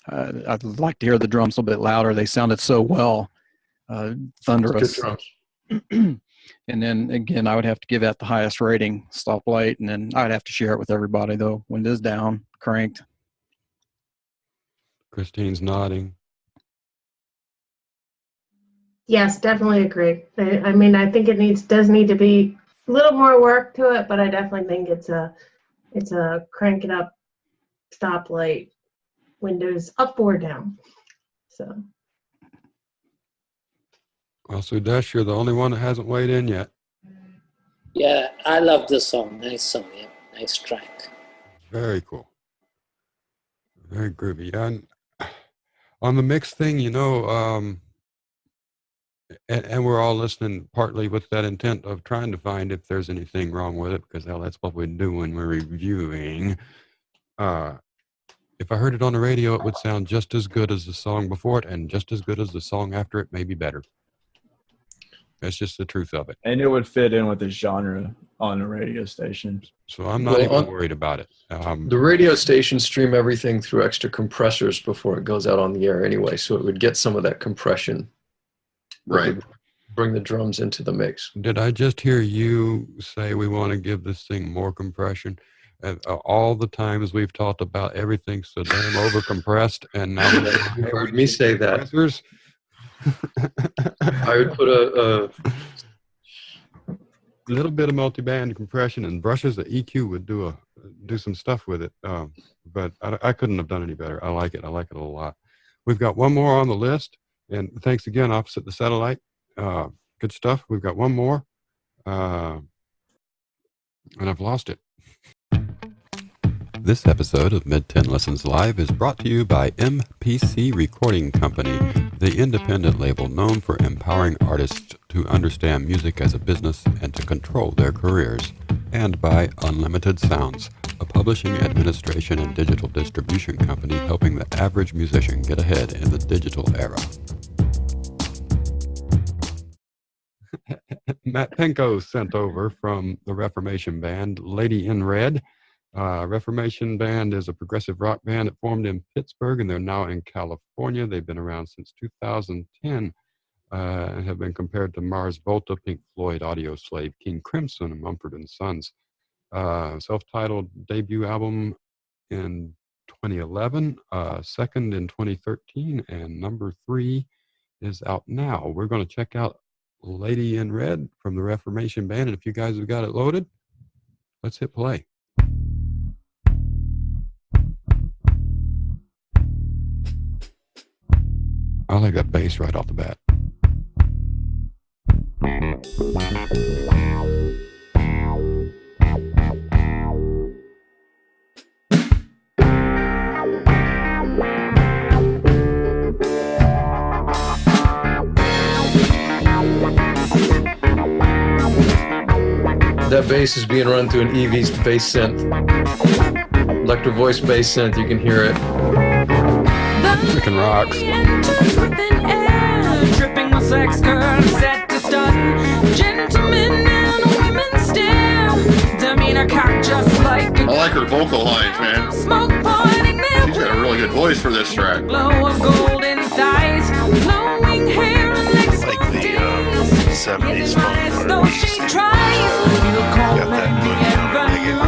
I'd like to hear the drums a little bit louder. They sounded so well, thunderous. Good drums. And then again, I would have to give that the highest rating, stoplight, and then I'd have to share it with everybody though. Windows down, cranked. Christine's nodding. Yes, definitely agree. I mean, I think it does need to be a little more work to it, but I definitely think it's a crank it up, stoplight, windows up or down. So. Well, Sudesh, you're the only one that hasn't weighed in yet. Yeah, I love this song. Nice song. Yeah, nice track. Very cool. Very groovy. And on the mix thing, and we're all listening partly with that intent of trying to find if there's anything wrong with it, because hell, that's what we do when we're reviewing. If I heard it on the radio, it would sound just as good as the song before it, and just as good as the song after it, maybe better. That's just the truth of it. And it would fit in with the genre on the radio station. So I'm not even worried about it. The radio stations stream everything through extra compressors before it goes out on the air anyway, so it would get some of that compression. Right. Bring the drums into the mix. Did I just hear you say we want to give this thing more compression? All the times we've talked about everything so damn over-compressed, and now you heard me say that. I would put a little bit of multi-band compression and brushes. The EQ would do some stuff with it, but I couldn't have done any better. I like it. I like it a lot. We've got one more on the list, and thanks again, Opposite the Satellite. Good stuff. We've got one more, and I've lost it. This episode of Mid-10 Live is brought to you by MPC Recording Company, the independent label known for empowering artists to understand music as a business and to control their careers, and by Unlimited Sounds, a publishing, administration, and digital distribution company helping the average musician get ahead in the digital era. Matt Penco sent over from the Reformation band, Lady in Red. Reformation Band is a progressive rock band that formed in Pittsburgh, and they're now in California. They've been around since 2010 and have been compared to Mars Volta, Pink Floyd, Audio Slave, King Crimson, and Mumford & Sons. Self-titled debut album in 2011, second in 2013, and number 3 is out now. We're going to check out Lady in Red from the Reformation Band, and if you guys have got it loaded, let's hit play. I like that bass right off the bat. That bass is being run through an EV's bass synth. Electro voice bass synth, you can hear it. Freaking rocks. Tripping my sex girl set to stun. Gentlemen and like her vocal lines, man. Smoke pointing their She's got a really good voice for this track. glow of golden thighs, flowing hair and legs Like for the days. 70s funk As though part. she tries, you call Got that me boogie on ever her leg. new,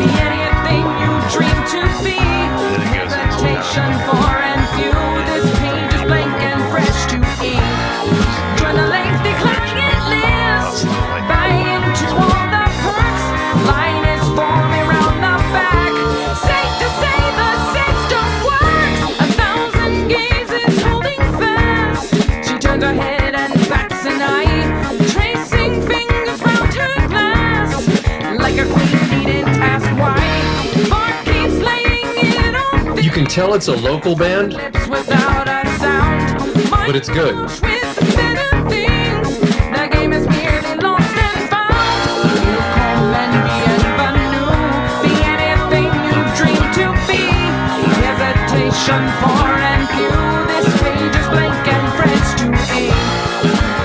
be anything you dream to be. Then it goes into Hesitation for and few, this page is blank and fresh to ink. Join the lengthy client list, buy into all the perks, line is forming round the back. Safe to say the system works, 1,000 gazes holding fast. She turns her head and backs an eye, tracing fingers round her glass, like a queen needing task wide. Bart keeps laying it on You can tell it's a local band, lips without a sound. but it's good. With better things, the game is merely lost and found. You call and be ever new, be anything you dream to be. Hesitation for and few, this page is blank and fresh to ink.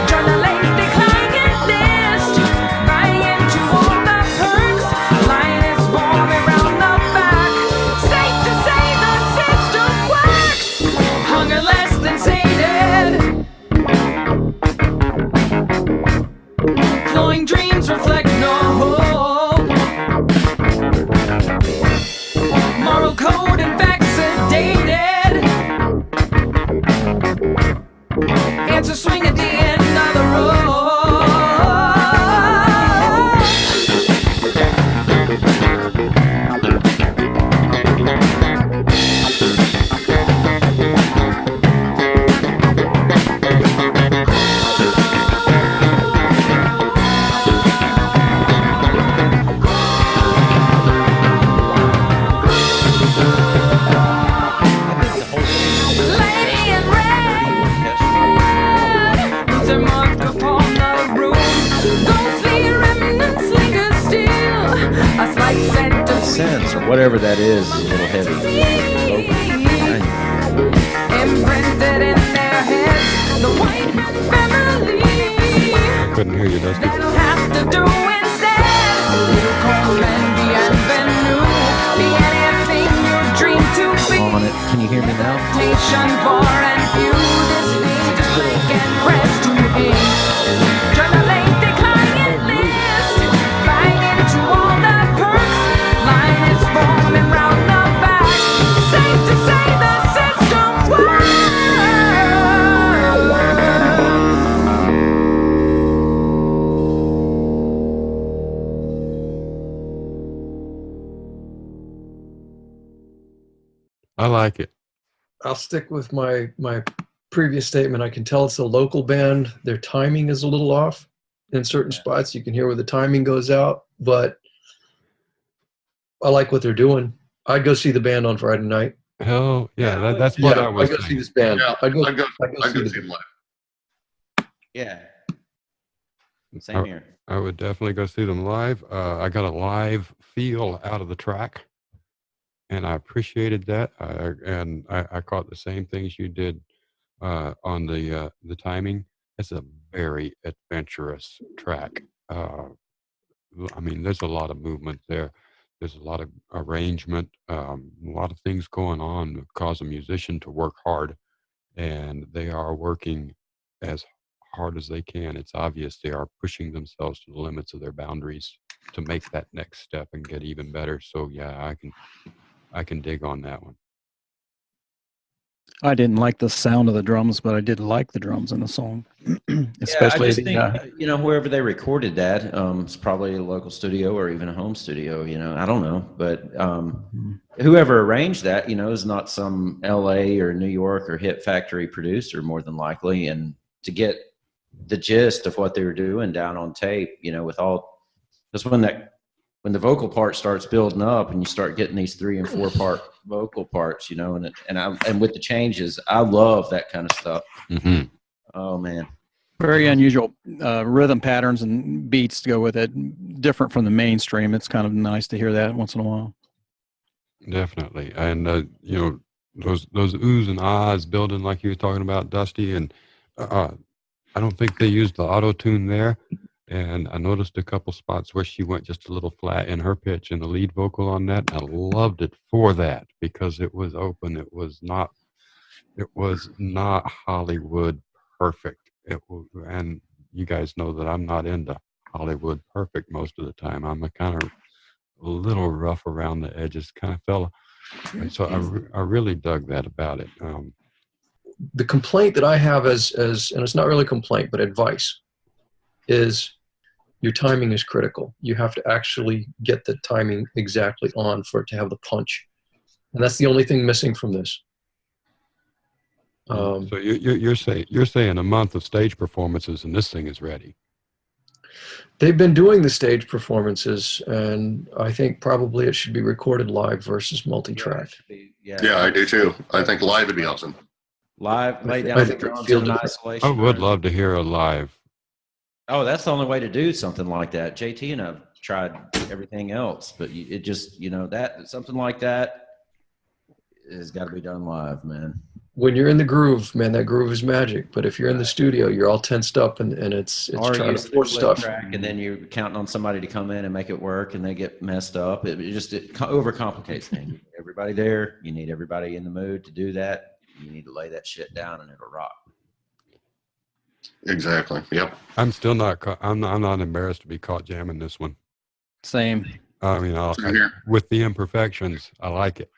Join the lengthy client list, buy into all the perks, line is forming round the back. Safe to say the system works, hunger less than sated. Glowing dreams reflect no hope. Moral code and facts sedated. Answer swing at the end of the road. Lady in red, their mark upon the room. Ghostly remnants linger still. A slight scent of Sense or whatever that is a little heavy. imprinted in their heads. The white family. Couldn't hear you, Dusty. That'll have to do instead. You call and be avenue. Be anything you dream to be. On it. Can you hear me now? Temptation for and few. This page is blank and fresh to ink. Join the lengthy client list. Buy into all the perks. Line is forming round the back. Safe to say the system works. I like it. I'll stick with my previous statement. I can tell it's a local band. Their timing is a little off in certain spots. You can hear where the timing goes out, but I like what they're doing. I'd go see the band on Friday night. Hell yeah, that's what I was I'd go see saying. this band. Yeah, I'd go I'd go see see the him live. Yeah. Same here. I would definitely go see them live. I got a live feel out of the track, and I appreciated that. And I caught the same things you did on the timing. It's a very adventurous track. I mean, there's a lot of movement there. There's a lot of arrangement, a lot of things going on that cause a musician to work hard, and they are working as hard as they can. It's obvious they are pushing themselves to the limits of their boundaries to make that next step and get even better. So yeah, I can dig on that one. I didn't like the sound of the drums, but I did like the drums in the song. I Especially just think, you know, wherever they recorded that, it's probably a local studio or even a home studio, you know, I don't know. But whoever arranged that, you know, is not some LA or New York or Hit Factory producer, more than likely. And to get the gist of what they were doing down on tape, you know, with all, because when the vocal part starts building up and you start getting these 3 and 4 part vocal parts, you know, and with the changes, I love that kind of stuff. Mm-hmm. Oh man. very unusual rhythm patterns and beats to go with it, different from the mainstream. It's kind of nice to hear that once in a while. Definitely. And, you know, those oohs and ahs building like you were talking about, Dusty, and I don't think they used the auto-tune there. And I noticed a couple spots where she went just a little flat in her pitch in the lead vocal on that. I loved it for that because it was open. It was not Hollywood perfect. And you guys know that I'm not into Hollywood perfect most of the time. I'm a kind of a little rough around the edges kind of fella. And so I really dug that about it. The complaint that I have and it's not really a complaint, but advice, is your timing is critical. You have to actually get the timing exactly on for it to have the punch. And that's the only thing missing from this. So you're saying a month of stage performances and this thing is ready. They've been doing the stage performances, and I think probably it should be recorded live versus multi-track. Yeah, I do too. I think live would be awesome. Live, lay I down the think drums feel in different. isolation. I would love to hear a live. Oh, that's the only way to do something like that. JT and I've tried everything else, but it just, that something like that has got to be done live, man. When you're in the groove, man, that groove is magic. But if you're in the studio, you're all tensed up and it's Or trying you to force stuff. track and then you're counting on somebody to come in and make it work and they get messed up. It overcomplicates things. Everybody there, you need everybody in the mood to do that. You need to lay that shit down and it'll rock. Exactly. Yep. I'm still not. I'm not embarrassed to be caught jamming this one. Same. I mean, with the imperfections, I like it.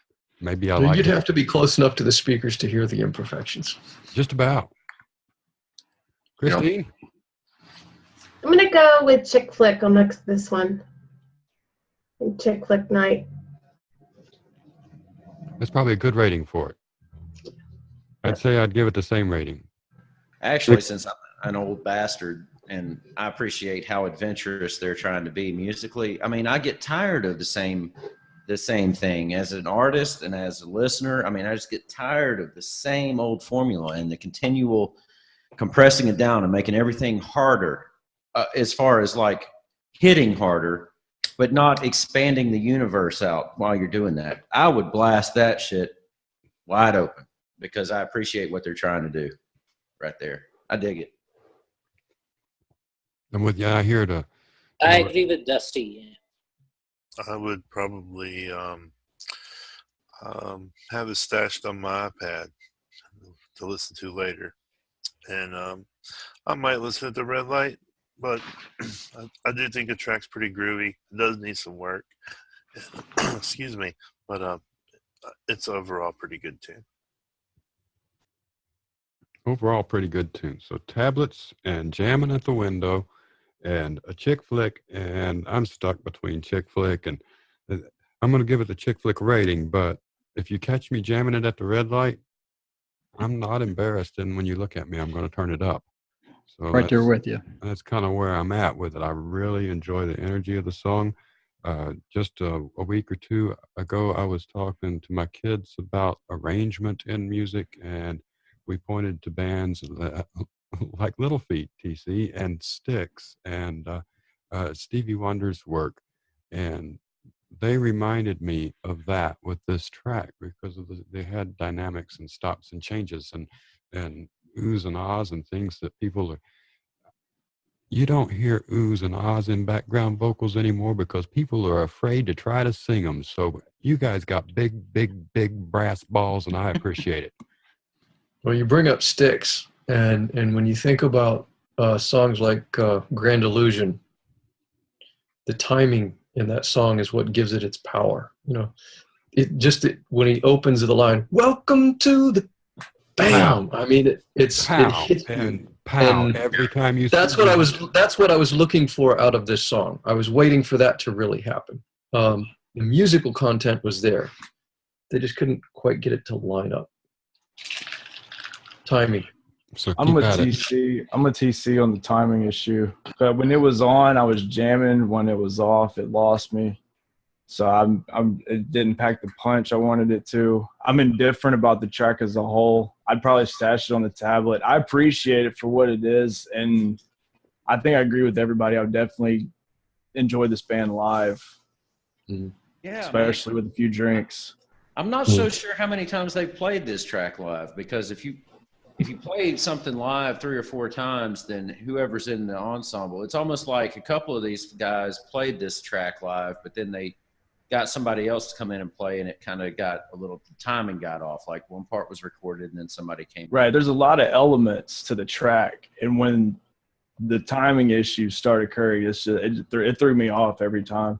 Maybe I like You'd it. have to be close enough to the speakers to hear the imperfections. Just about. Christine? I'm going to go with Chick Flick on this one. Chick Flick Night. That's probably a good rating for it. I'd say I'd give it the same rating. Actually, since I'm an old bastard and I appreciate how adventurous they're trying to be musically, I mean, I get tired of the same thing as an artist and as a listener. I mean, I just get tired of the same old formula and the continual compressing it down and making everything harder as far as like hitting harder, but not expanding the universe out while you're doing that. I would blast that shit wide open because I appreciate what they're trying to do right there. I dig it. And with I agree with Dusty. I would probably have it stashed on my iPad to listen to later. And I might listen at the red light, but I do think the track's pretty groovy. It does need some work. Excuse me. But it's overall pretty good tune. Overall, pretty good tune. So tablets and jamming at the window and a chick flick, and I'm stuck between chick flick and I'm going to give it the chick flick rating, but if you catch me jamming it at the red light, I'm not embarrassed, and when you look at me, I'm going to turn it up. So right there with you. That's kind of where I'm at with it. I really enjoy the energy of the song. Just a week or two ago, I was talking to my kids about arrangement in music, and we pointed to bands like Little Feat, TC, and Styx, and Stevie Wonder's work. And they reminded me of that with this track because of they had dynamics and stops and changes and oohs and ahs and things that you don't hear oohs and ahs in background vocals anymore because people are afraid to try to sing them. So you guys got big brass balls, and I appreciate it. Well, you bring up Styx, and when you think about songs like Grand Illusion, the timing in that song is what gives it its power. When he opens the line, "Welcome to the," bam! Pow. I mean, it hits and pow every time you. That's what I was looking for out of this song. I was waiting for that to really happen. The musical content was there. They just couldn't quite get it to line up. Timing. So I'm with TC. I'm with TC on the timing issue. But when it was on, I was jamming. When it was off, it lost me. So it didn't pack the punch I wanted it to. I'm indifferent about the track as a whole. I'd probably stash it on the tablet. I appreciate it for what it is, and I think I agree with everybody. I would definitely enjoy this band live. Yeah, especially with a few drinks. I'm not so sure how many times they've played this track live, because if you if you play something live 3 or 4 times, then whoever's in the ensemble, it's almost like a couple of these guys played this track live, but then they got somebody else to come in and play, and it kind of got a little, timing got off. Like one part was recorded and then somebody came. Right. There's a lot of elements to the track. And when the timing issues start occurring, it's just, it threw me off every time.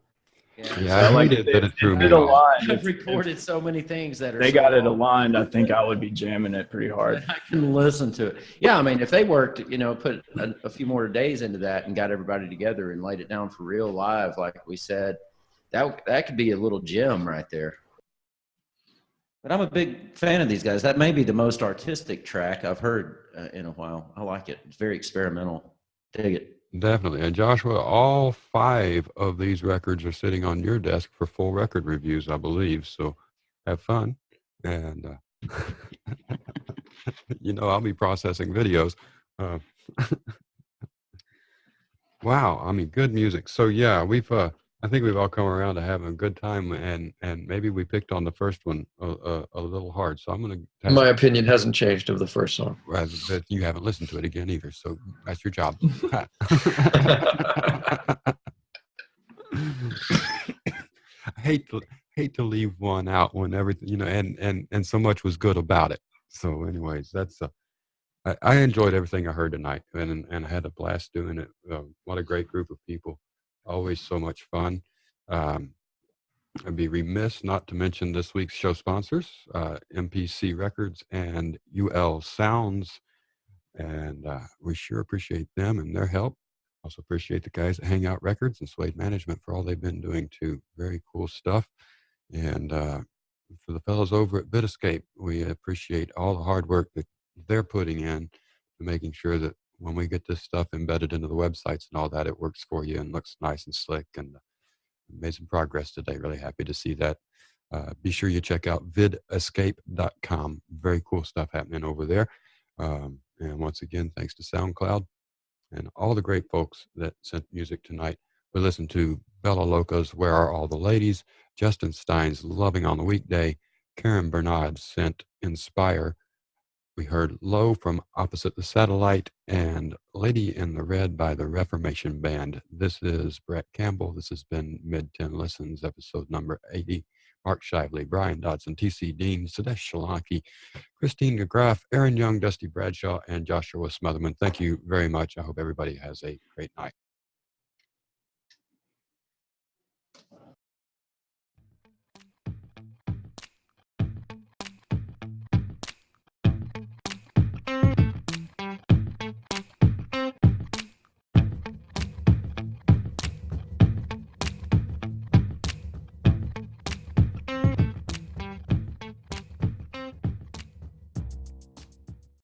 Yeah, So, I hated that it threw me off. aligned. I've recorded so many things that are. They so got it long. aligned. I think I would be jamming it pretty hard. I can listen to it. Yeah, I mean, if they worked, you know, put a few more days into that and got everybody together and laid it down for real live, like we said, that could be a little gem right there. But I'm a big fan of these guys. That may be the most artistic track I've heard in a while. I like it. It's very experimental. Dig it. Definitely. And Joshua, all 5 of these records are sitting on your desk for full record reviews, I believe. So have fun. And, you know, I'll be processing videos. Wow. I mean, good music. So yeah, I think we've all come around to having a good time, and maybe we picked on the first one a little hard. So I'm going to. My opinion hasn't changed of the first song. But you haven't listened to it again either, so that's your job. I hate to leave one out when everything, you know, and so much was good about it. So, anyways, that's I enjoyed everything I heard tonight, and I had a blast doing it. What a great group of people. Always so much fun. I'd be remiss not to mention this week's show sponsors, MPC Records and UL Sounds. And we sure appreciate them and their help. Also appreciate the guys at Hangout Records and Suede Management for all they've been doing too. Very cool stuff. And for the fellows over at Bitscape, we appreciate all the hard work that they're putting in to making sure that when we get this stuff embedded into the websites and all that, it works for you and looks nice and slick, and made some progress today. Really happy to see that. Be sure you check out videscape.com. Very cool stuff happening over there. And once again, thanks to SoundCloud and all the great folks that sent music tonight. We listened to Bella Loka's Where Are All the Ladies, Justin Stein's Loving on the Weekday, Karen Bernod sent Inspire. We heard Low from Opposite the Satellite and Lady in the Red by the Reformation Band. This is Bret Campbell. This has been Mid-10 Listens, episode number 80. Mark Shively, Brian Dodson, T.C. Dean, Sadesh Shalaki, Christine DeGraff, Aaron Young, Dusty Bradshaw, and Joshua Smotherman. Thank you very much. I hope everybody has a great night.